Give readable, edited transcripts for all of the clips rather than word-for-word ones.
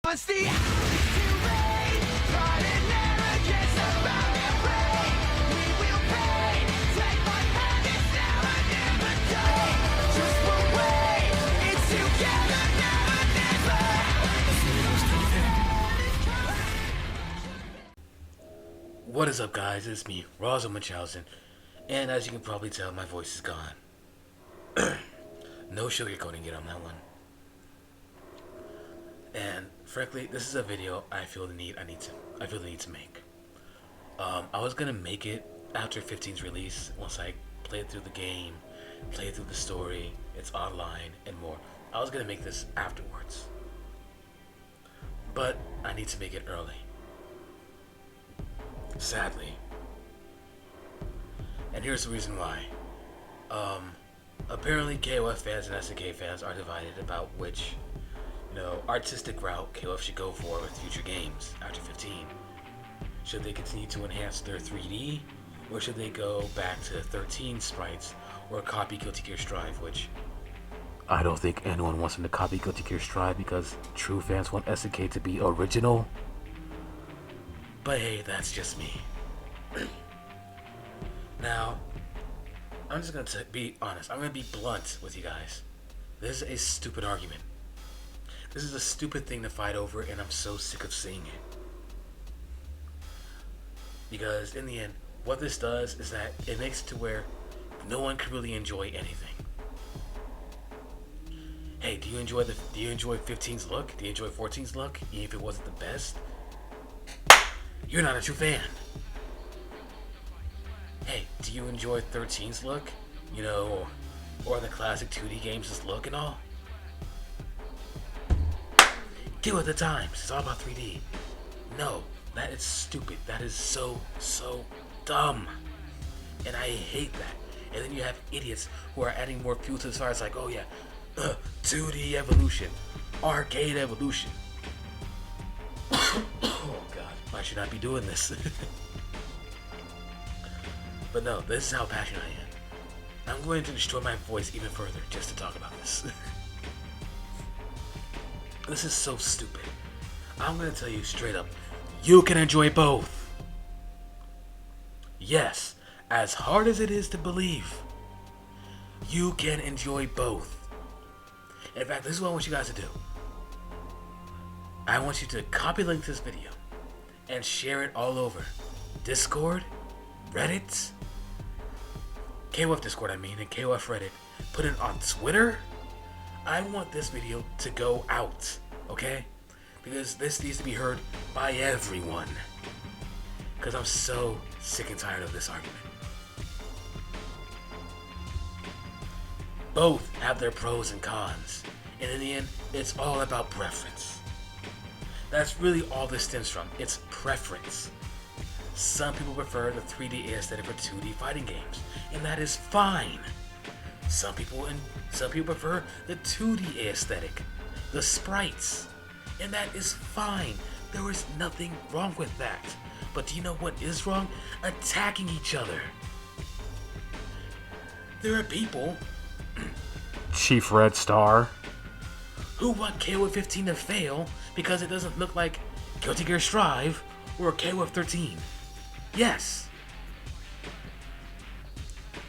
Once the hour is too late, but it never gets about your brain. We will pay. Take my hand, it's now or never die. Just one way, it's together, never, never. What is up, guys? It's me, Rosa Munchausen, and as you can probably tell, my voice is gone. No sugarcoating it on that one. And frankly, this is a video I feel the need to make. I was gonna make it after 15's release once I played through the game, played through the story, it's online, and more. I was gonna make this afterwards, but I need to make it early. Sadly. And here's the reason why. Apparently KOF fans and SNK fans are divided about which, artistic route KOF should go for with future games after 15. Should they continue to enhance their 3D, or should they go back to 13 sprites, or copy Guilty Gear Strive, which I don't think anyone wants them to copy Guilty Gear Strive because true fans want SNK to be original. But hey, that's just me. Now, I'm just gonna be honest. I'm gonna be blunt with you guys. This is a stupid argument. This is a stupid thing to fight over, and I'm so sick of seeing it. Because in the end, what this does is that it makes it to where no one can really enjoy anything. Hey, do you enjoy 15's look? Do you enjoy 14's look? Even if it wasn't the best? You're not a true fan. Hey, do you enjoy 13's look? Or the classic 2D games' look and all? Get with the times. It's all about 3D. No, that is stupid. That is so dumb. And I hate that. And then you have idiots who are adding more fuel to the fire. It's like, oh yeah, 2D evolution, arcade evolution. Oh god, I should not be doing this. But no, this is how passionate I am. I'm going to destroy my voice even further just to talk about this. This is so stupid. I'm going to tell you straight up, you can enjoy both. Yes, as hard as it is to believe, you can enjoy both. In fact, this is what I want you guys to do. I want you to copy link this video and share it all over Discord, Reddit, KOF Discord and KOF Reddit. Put it on Twitter. I want this video to go out, okay? Because this needs to be heard by everyone. Because I'm so sick and tired of this argument. Both have their pros and cons. And in the end, it's all about preference. That's really all this stems from. It's preference. Some people prefer the 3D aesthetic for 2D fighting games, and that is fine. Some people prefer the 2D aesthetic, the sprites, and that is fine. There is nothing wrong with that. But do you know what is wrong? Attacking each other. There are people, ChiefRedStar, who want KOF 15 to fail because it doesn't look like Guilty Gear Strive or KOF 13. Yes.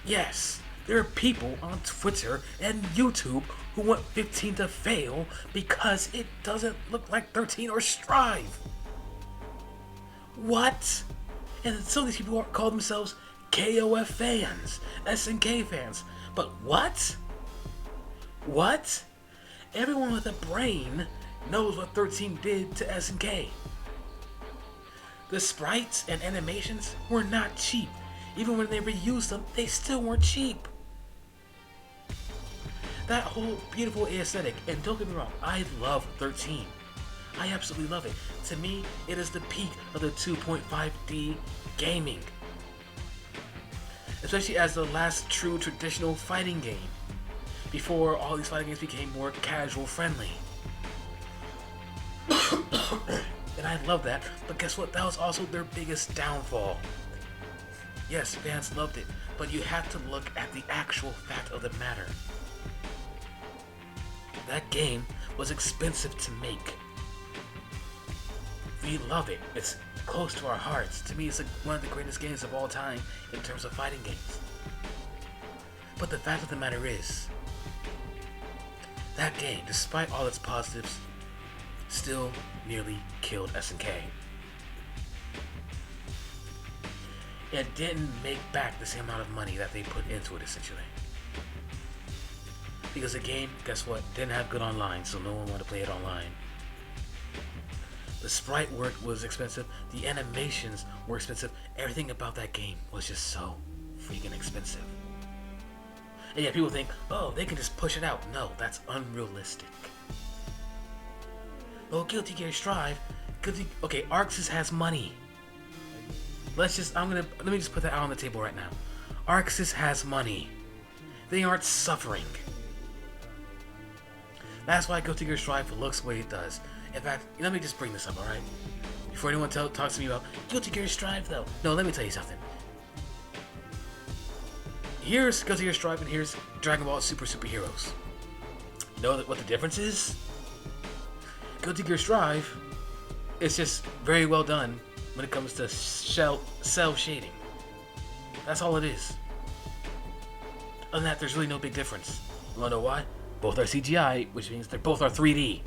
Yes. There are people on Twitter and YouTube who want 15 to fail because it doesn't look like 13 or Strive. What? And some of these people call themselves KOF fans, SNK fans. But what? What? Everyone with a brain knows what 13 did to SNK. The sprites and animations were not cheap. Even when they reused them, they still weren't cheap. That whole beautiful aesthetic, and don't get me wrong, I love 13. I absolutely love it. To me, it is the peak of the 2.5D gaming. Especially as the last true traditional fighting game, before all these fighting games became more casual friendly. And I love that, but guess what? That was also their biggest downfall. Yes, fans loved it, but you have to look at the actual fact of the matter. That game was expensive to make. We love it. It's close to our hearts. To me, it's like one of the greatest games of all time in terms of fighting games. But the fact of the matter is, that game, despite all its positives, still nearly killed SNK. It didn't make back the same amount of money that they put into it, essentially. Because the game, guess what, didn't have good online, so no one wanted to play it online. The sprite work was expensive, the animations were expensive, everything about that game was just so freaking expensive. And yet people think, oh, they can just push it out. No, that's unrealistic. Oh, Guilty Gear Strive, okay, Arxis has money. Let me just put that out on the table right now. Arxis has money. They aren't suffering. That's why Guilty Gear Strive looks the way it does. In fact, let me just bring this up, alright? Before anyone talks to me about Guilty Gear Strive, though. No, let me tell you something. Here's Guilty Gear Strive and here's Dragon Ball Superheroes. Know what the difference is? Guilty Gear Strive is just very well done when it comes to cell shading. That's all it is. Other than that, there's really no big difference. You wanna know why? Both are CGI, which means they both are 3D.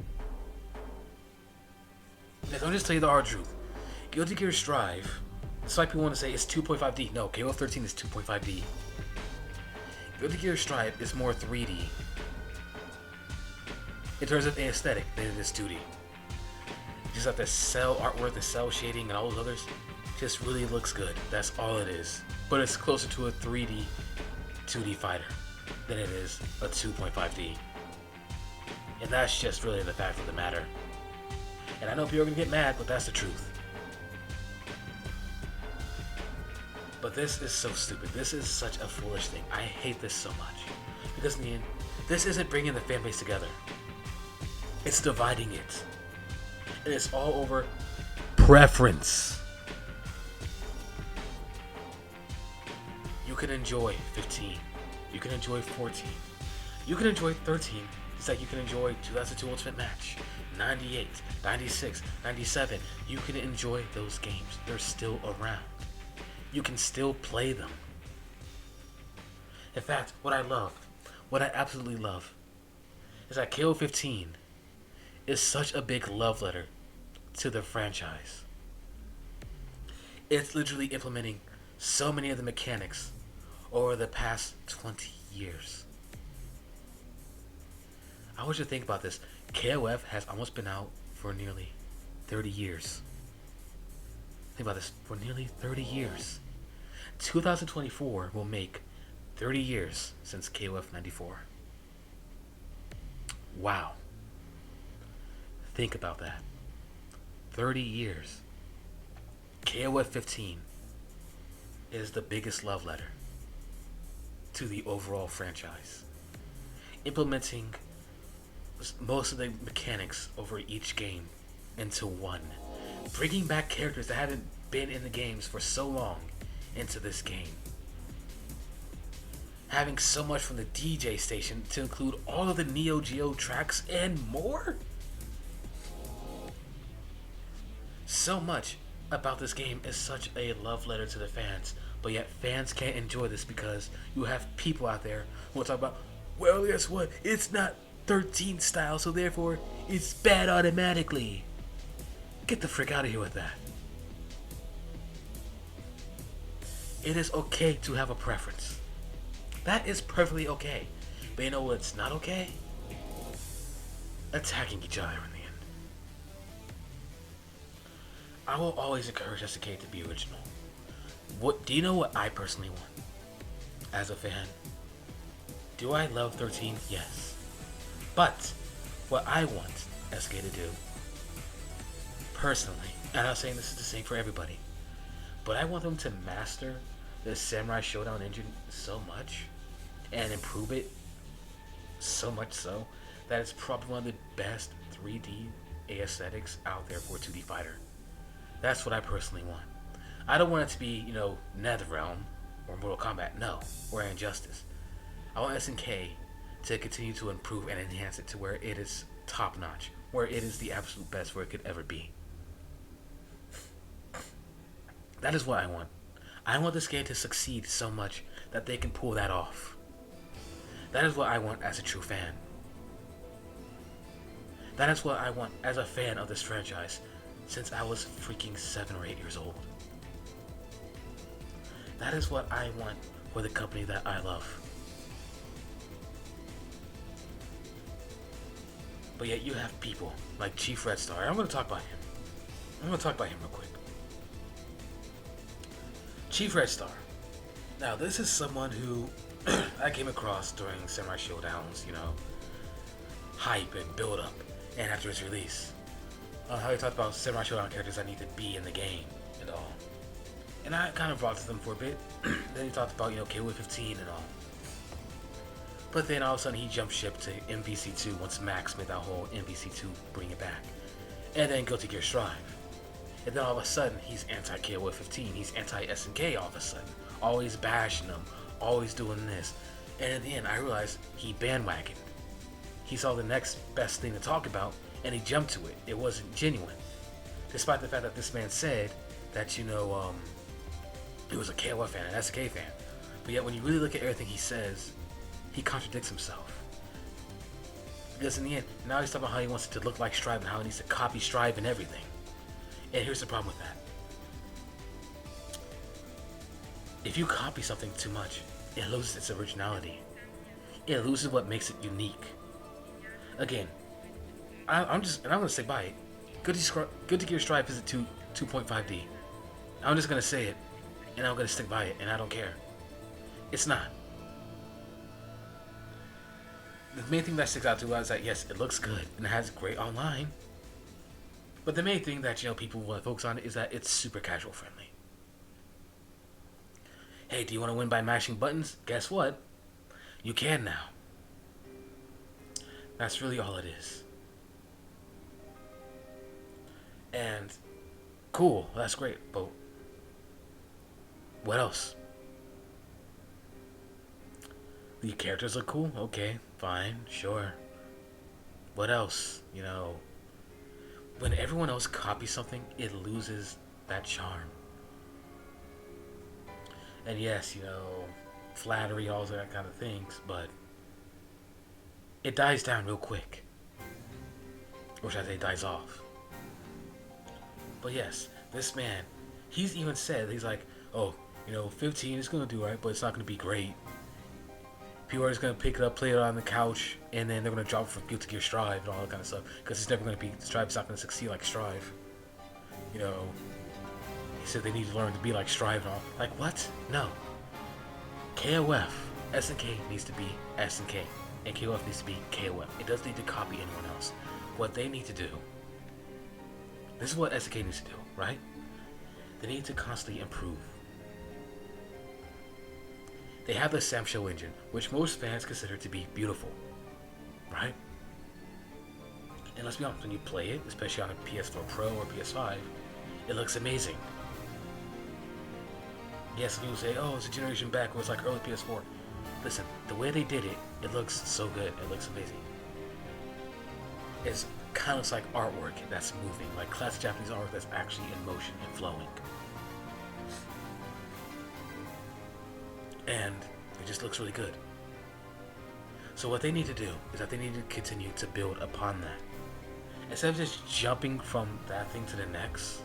Now, let me just tell you the hard truth. Guilty Gear Strive, despite people want to say it's 2.5D. No, KOF XIII is 2.5D. Guilty Gear Strive is more 3D in terms of the aesthetic than it is 2D. Just like the cell artwork, the cell shading, and all those others, just really looks good. That's all it is. But it's closer to a 3D, 2D fighter than it is a 2.5D. And that's just really the fact of the matter. And I know people are going to get mad, but that's the truth. But this is so stupid. This is such a foolish thing. I hate this so much. Because in the end, this isn't bringing the fan base together. It's dividing it. And it's all over preference. You can enjoy 15. You can enjoy 14. You can enjoy 13. It's like you can enjoy 2002 Ultimate Match, 98, 96, 97. You can enjoy those games. They're still around. You can still play them. In fact, what I absolutely love, is that KOF 15 is such a big love letter to the franchise. It's literally implementing so many of the mechanics over the past 20 years. I want you to think about this. KOF has almost been out for nearly 30 years. Think about this, for nearly 30 years. 2024 will make 30 years since KOF 94. Wow. Think about that. 30 years. KOF 15 is the biggest love letter to the overall franchise. Implementing most of the mechanics over each game into one. Bringing back characters that haven't been in the games for so long into this game. Having so much from the DJ station to include all of the Neo Geo tracks and more. So much about this game is such a love letter to the fans, but yet fans can't enjoy this because you have people out there who will talk about, well, guess what? It's not 13 style, so therefore it's bad automatically. Get the frick out of here with that. It is okay to have a preference. That is perfectly okay. But you know what's not okay? Attacking each other in the end. I will always encourage SNK to be original. Do you know what I personally want? As a fan, do I love 13? Yes. But what I want SNK to do, personally, and I'm not saying this is the same for everybody, but I want them to master the Samurai Showdown engine so much and improve it so much so that it's probably one of the best 3D aesthetics out there for a 2D fighter. That's what I personally want. I don't want it to be, NetherRealm or Mortal Kombat, no, or Injustice. I want SNK to continue to improve and enhance it to where it is top notch, where it is the absolute best where it could ever be. That is what I want. I want this game to succeed so much that they can pull that off. That is what I want as a true fan. That is what I want as a fan of this franchise since I was freaking 7 or 8 years old. That is what I want for the company that I love. But yet you have people like ChiefRedStar. I'm going to talk about him. real quick. ChiefRedStar. Now, this is someone who I came across during Samurai Showdown's, hype and build up, and after its release. How he talked about Samurai Showdown characters that need to be in the game and all. And I kind of rocked them for a bit. Then he talked about, KOF XV and all. But then all of a sudden he jumped ship to MVC2 once Max made that whole MVC2 bring it back. And then Guilty Gear Strive. And then all of a sudden he's anti-KOF 15, he's anti-SNK all of a sudden. Always bashing them, always doing this. And in the end I realized he bandwagoned. He saw the next best thing to talk about and he jumped to it. It wasn't genuine. Despite the fact that this man said that, he was a KOF fan, an SNK fan. But yet when you really look at everything he says, he contradicts himself. Because in the end, now he's talking about how he wants it to look like Strive and how he needs to copy Strive and everything. And here's the problem with that. If you copy something too much, it loses its originality. It loses what makes it unique. Again, I'm gonna say by it. Guilty Gear Strive is at 2.5D. I'm just gonna say it, and I'm gonna stick by it, and I don't care. It's not. The main thing that sticks out to us is that yes, it looks good and it has great online. But the main thing that people want to focus on is that it's super casual friendly. Hey, do you want to win by mashing buttons? Guess what? You can now. That's really all it is. And cool, that's great, but what else? The characters look cool? Okay, fine, sure. What else? When everyone else copies something, it loses that charm. And yes, flattery, all that kind of things, but it dies down real quick. Or should I say dies off. But yes, this man, he's even said, he's like, 15 is going to do right, but it's not going to be great. People are just going to pick it up, play it on the couch, and then they're going to drop it for Guilty Gear Strive and all that kind of stuff. Because it's never going to be, Strive's not going to succeed like Strive. He said they need to learn to be like Strive and all. Like, what? No. KOF, SNK needs to be SNK. And KOF needs to be KOF. It doesn't need to copy anyone else. What they need to do, this is what SNK needs to do, right? They need to constantly improve. They have the Sam Show engine, which most fans consider to be beautiful, right? And let's be honest, when you play it, especially on a PS4 Pro or PS5, it looks amazing. Yes, people say, it's a generation backwards like early PS4. Listen, the way they did it, it looks so good, it looks amazing. It's kind of like artwork that's moving, like classic Japanese art that's actually in motion and flowing. And it just looks really good. So what they need to do is that they need to continue to build upon that. Instead of just jumping from that thing to the next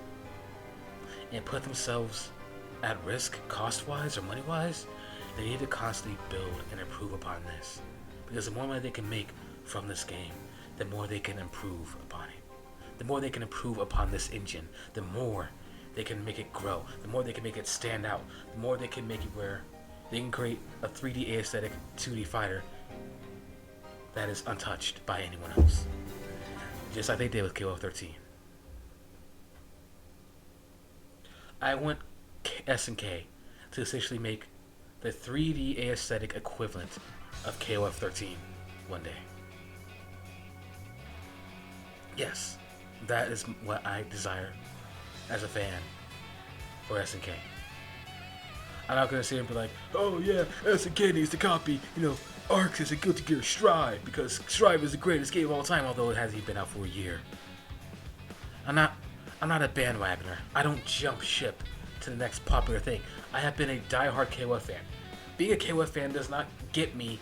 and put themselves at risk cost-wise or money-wise, they need to constantly build and improve upon this. Because the more money they can make from this game, the more they can improve upon it. The more they can improve upon this engine, the more they can make it grow, the more they can make it stand out, the more they can make it where they can create a 3D aesthetic 2D fighter that is untouched by anyone else. Just like they did with KOF XIII. I want SNK to essentially make the 3D aesthetic equivalent of KOF XIII one day. Yes, that is what I desire as a fan for SNK. I'm not gonna sit here and be like, oh yeah, SNK needs to copy, Arcs is a Guilty Gear Strive because Strive is the greatest game of all time, although it hasn't even been out for a year. I'm not a bandwagoner. I don't jump ship to the next popular thing. I have been a diehard KOF fan. Being a KOF fan does not get me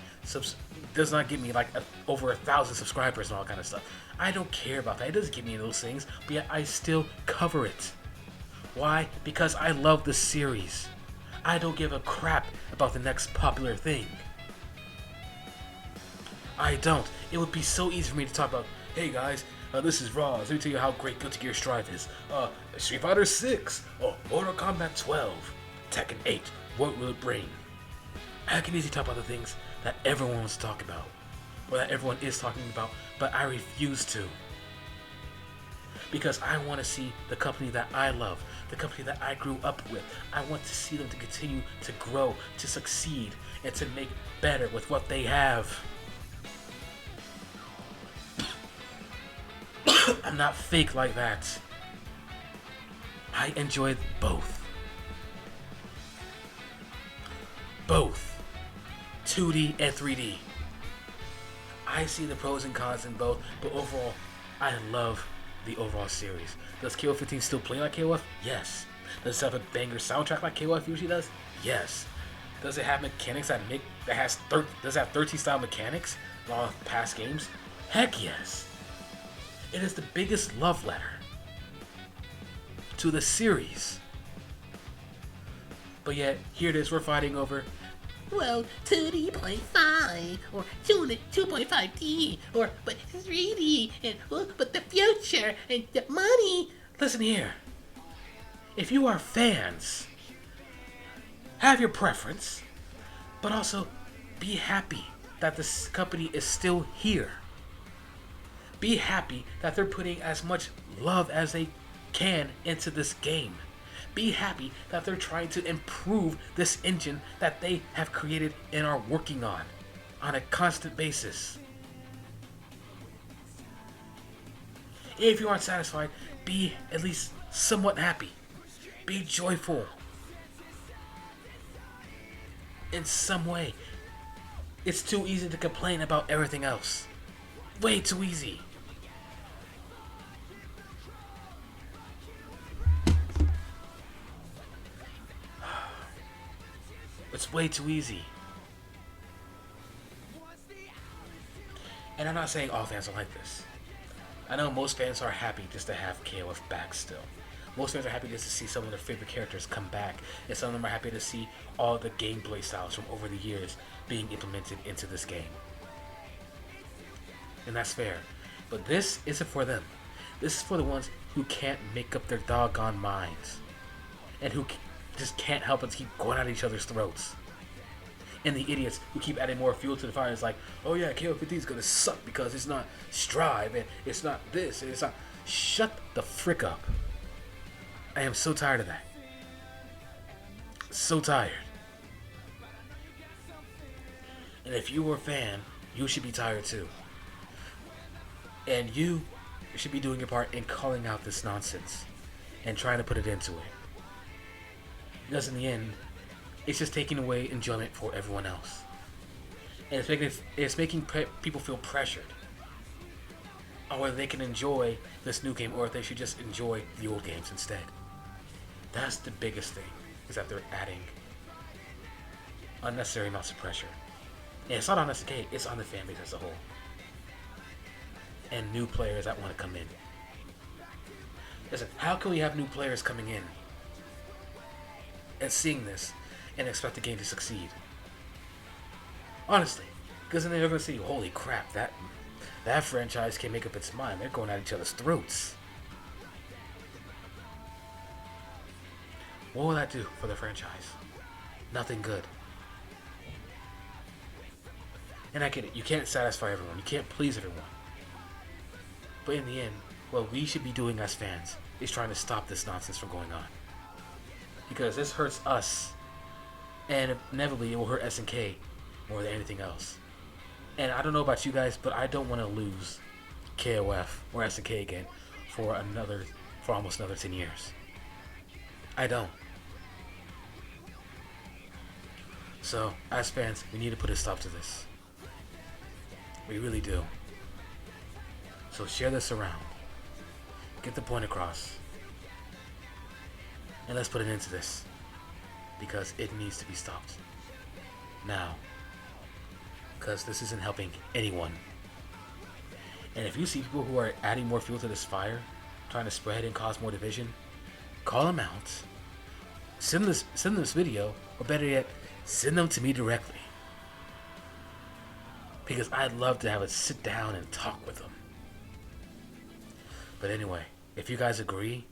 like over 1,000 subscribers and all kind of stuff. I don't care about that. It doesn't give me those things, but yet I still cover it. Why? Because I love the series. I don't give a crap about the next popular thing. I don't. It would be so easy for me to talk about, hey guys, this is Raw. Let me tell you how great Guilty Gear Strive is. Street Fighter 6, Mortal Kombat 12, Tekken 8. What will it bring? I can easily talk about the things that everyone wants to talk about, or that everyone is talking about, but I refuse to. Because I want to see the company that I love, the company that I grew up with. I want to see them to continue to grow, to succeed, and to make better with what they have. I'm not fake like that. I enjoy both. Both. 2D and 3D. I see the pros and cons in both, but overall, I love the overall series. Does KOF 15 still play like KOF? Yes. Does it have a banger soundtrack like KOF usually does? Yes. Does it have mechanics does it have 13 style mechanics in all past games? Heck yes. It is the biggest love letter to the series. But yet, here it is, we're fighting over, well, 2D.5 or 2.5D or but 3D and but the future and the money. listen here. If you are fans, have your preference, but also be happy that this company is still here. Be happy that they're putting as much love as they can into this game. Be happy that they're trying to improve this engine that they have created and are working on a constant basis. If you aren't satisfied, be at least somewhat happy. Be joyful in some way. It's too easy to complain about everything else. Way too easy. It's way too easy. And I'm not saying all fans are like this. I know most fans are happy just to have KOF back still. Most fans are happy just to see some of their favorite characters come back, and some of them are happy to see all the gameplay styles from over the years being implemented into this game. And that's fair. But this isn't for them. This is for the ones who can't make up their doggone minds. And who just can't help but keep going at each other's throats. And the idiots who keep adding more fuel to the fire is like, oh yeah, KOF 15 is gonna suck because it's not Strive and it's not this and it's not. Shut the frick up. I am so tired of that. So tired. And if you were a fan, you should be tired too. And you should be doing your part in calling out this nonsense and trying to put it into it. Because in the end, it's just taking away enjoyment for everyone else. And it's making people feel pressured on whether they can enjoy this new game or if they should just enjoy the old games instead. That's the biggest thing, is that they're adding unnecessary amounts of pressure. And it's not on SNK, it's on the fanbase as a whole. And new players that want to come in. Listen, how can we have new players coming in and seeing this and expect the game to succeed? Honestly, because then they're going to say, holy crap, that franchise can't make up its mind. They're going at each other's throats. What will that do for the franchise? Nothing good. And I get it, you can't satisfy everyone, you can't please everyone. But in the end, what we should be doing as fans is trying to stop this nonsense from going on. Because this hurts us, and inevitably it will hurt SNK more than anything else. And I don't know about you guys, but I don't want to lose KOF or SNK again for almost another 10 years. I don't. So, as fans, we need to put a stop to this. We really do. So share this around. Get the point across. And let's put an end to this. Because it needs to be stopped. Now. Because this isn't helping anyone. And if you see people who are adding more fuel to this fire, trying to spread and cause more division, call them out. Send them this video, or better yet, send them to me directly. Because I'd love to have a sit down and talk with them. But anyway, if you guys agree,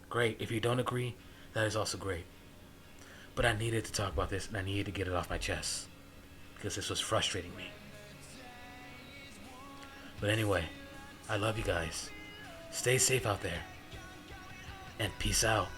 great. If you don't agree, that is also great. But I needed to talk about this, and I needed to get it off my chest. Because this was frustrating me. But anyway, I love you guys. Stay safe out there. And peace out.